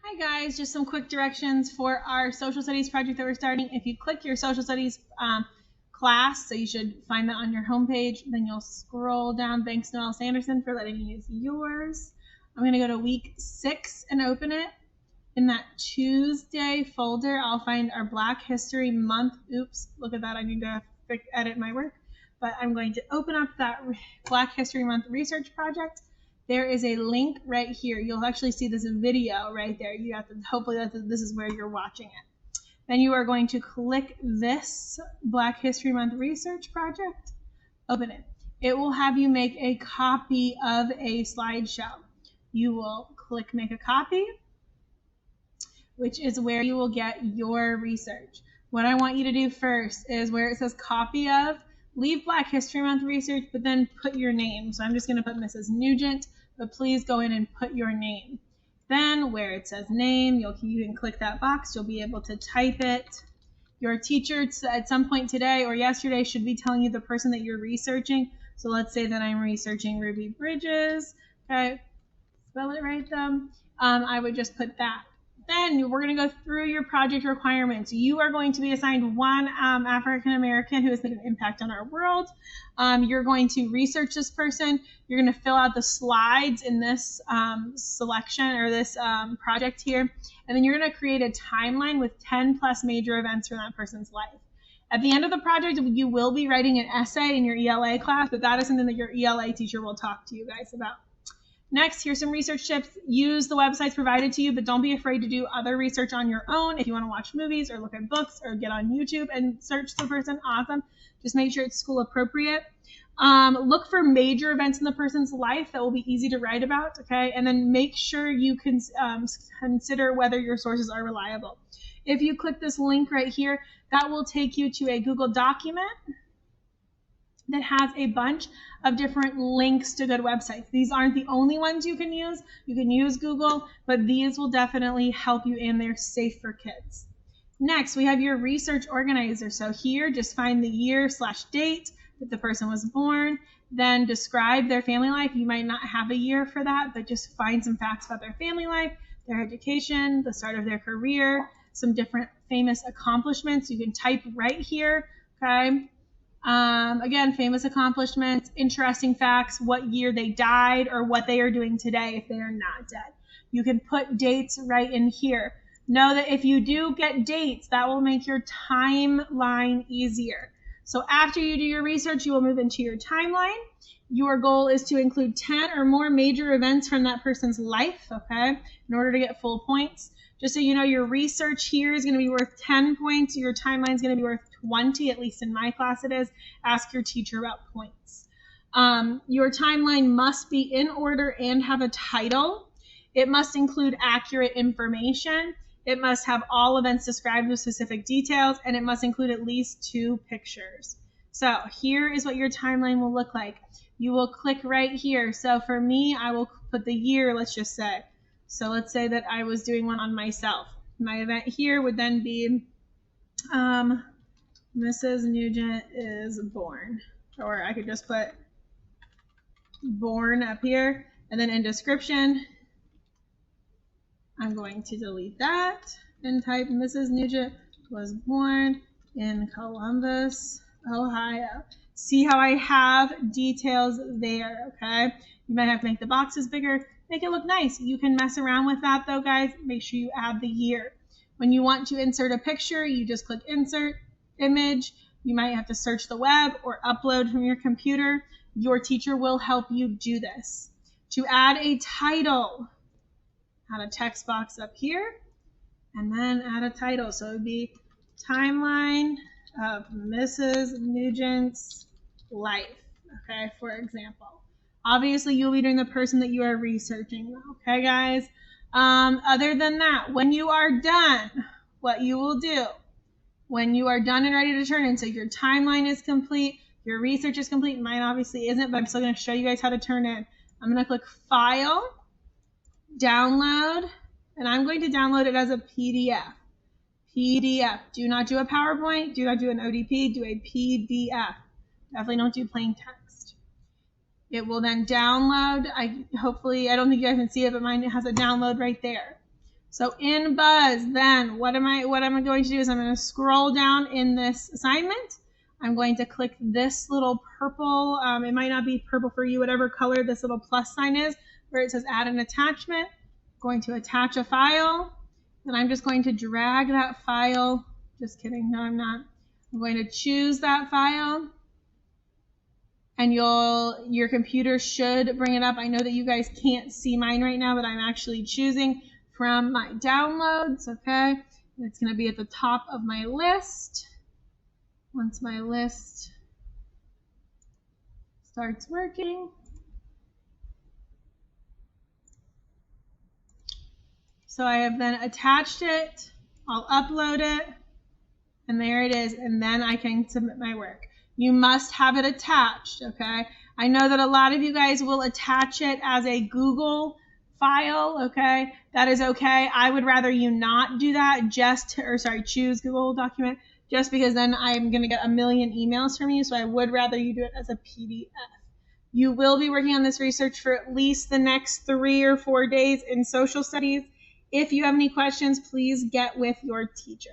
Hi guys, just some quick directions for our social studies project that we're starting. If you click your social studies class, so you should find that on your homepage, then you'll scroll down. Thanks Noelle Sanderson for letting me use yours. I'm going to go to week 6 and open it. In that Tuesday folder, I'll find our Black History Month. Oops, look at that. I need to edit my work. But I'm going to open up that Black History Month research project. There is a link right here. You'll actually see this video right there. You have to, hopefully this is where you're watching it. Then you are going to click this Black History Month research project. Open it. It will have you make a copy of a slideshow. You will click make a copy, which is where you will get your research. What I want you to do first is where it says copy of, leave Black History Month research, but then put your name. So I'm just going to put Mrs. Nugent, but please go in and put your name. Then where it says name, you can click that box. You'll be able to type it. Your teacher at some point today or yesterday should be telling you the person that you're researching. So let's say that I'm researching Ruby Bridges. Okay, spell it right though. I would just put that. Then we're going to go through your project requirements. You are going to be assigned one African American who has made an impact on our world. You're going to research this person. You're going to fill out the slides in this selection or this project here. And then you're going to create a timeline with 10 plus major events from that person's life. At the end of the project, you will be writing an essay in your ELA class, but that is something that your ELA teacher will talk to you guys about. Next, here's some research tips. Use the websites provided to you, but don't be afraid to do other research on your own. If you want to watch movies or look at books or get on YouTube and search the person, awesome. Just make sure it's school appropriate. Look for major events in the person's life that will be easy to write about, okay? And then make sure you can consider whether your sources are reliable. If you click this link right here, that will take you to a Google document that has a bunch of different links to good websites. These aren't the only ones you can use. You can use Google, but these will definitely help you and they're safe for kids. Next, we have your research organizer. So here, just find the year/date that the person was born, then describe their family life. You might not have a year for that, but just find some facts about their family life, their education, the start of their career, some different famous accomplishments. You can type right here, okay? Again, famous accomplishments, interesting facts, what year they died, or what they are doing today if they are not dead. You can put dates right in here. Know that if you do get dates, that will make your timeline easier. So after you do your research, you will move into your timeline. Your goal is to include 10 or more major events from that person's life, okay, in order to get full points. Just so you know, your research here is going to be worth 10 points. Your timeline is going to be worth 20, at least in my class it is. Ask your teacher about points. Your timeline must be in order and have a title. It must include accurate information. It must have all events described with specific details, and it must include at least 2 pictures. So here is what your timeline will look like. You will click right here. So for me, I will put the year, let's just say. So let's say that I was doing one on myself. My event here would then be Mrs. Nugent is born. Or I could just put born up here. And then in description, I'm going to delete that and type Mrs. Nugent was born in Columbus, Ohio. See how I have details there, okay? You might have to make the boxes bigger. Make it look nice. You can mess around with that though, guys. Make sure you add the year. When you want to insert a picture, you just click insert image. You might have to search the web or upload from your computer. Your teacher will help you do this. To add a title, add a text box up here and then add a title. So it would be timeline of Mrs. Nugent's life, okay, for example. Obviously, you'll be doing the person that you are researching, okay, guys? Other than that, when you are done, what you will do, when you are done and ready to turn in, so your timeline is complete, your research is complete, mine obviously isn't, but I'm still going to show you guys how to turn in. I'm going to click File, Download, and I'm going to download it as a PDF. PDF. Do not do a PowerPoint, do not do an ODP, do a PDF. Definitely don't do plain text. It will then download. Hopefully, I don't think you guys can see it, but mine has a download right there. So in Buzz, then what am I going to do is I'm going to scroll down in this assignment. I'm going to click this little purple, it might not be purple for you, whatever color this little plus sign is, where it says add an attachment. I'm going to attach a file. Then I'm just going to drag that file. Just kidding, no I'm not. I'm going to choose that file. And your computer should bring it up. I know that you guys can't see mine right now, but I'm actually choosing from my downloads, okay? And it's going to be at the top of my list. Once my list starts working. So I have then attached it. I'll upload it. And there it is. And then I can submit my work. You must have it attached, okay? I know that a lot of you guys will attach it as a Google file, okay? That is okay. I would rather you not do that, choose Google document, just because then I'm going to get a million emails from you, so I would rather you do it as a PDF. You will be working on this research for at least the next 3 or 4 days in social studies. If you have any questions, please get with your teacher.